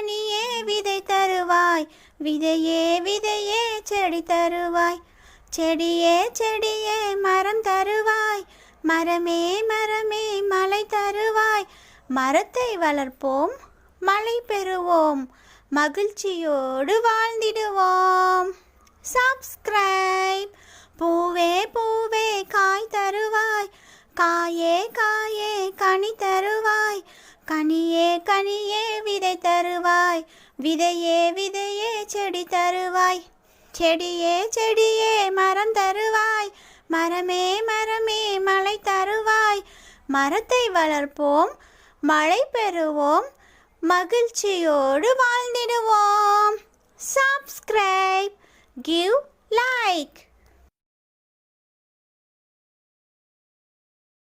கனியே விதை தருவாய், விதையே விதையே செடி தருவாய், செடியே செடியே மரம் தருவாய், மரமே மரமே மலை தருவாய். மரத்தை வளர்ப்போம், மழை பெறுவோம், மகிழ்ச்சியோடு வாழ்ந்திடுவோம். சப்ஸ்கிரைப். பூவே பூவே காய் தருவாய், காயே காயே கனி தருவாய், கனியே கனியே விதை தருவாய், விதையே விதையே செடி தருவாய், செடியே செடியே மரம் தருவாய், மரமே மரமே மலை தருவாய். மரத்தை வளர்ப்போம், மழை பெறுவோம், மகிழ்ச்சியோடு வாழ்ந்திடுவோம். Subscribe, give like.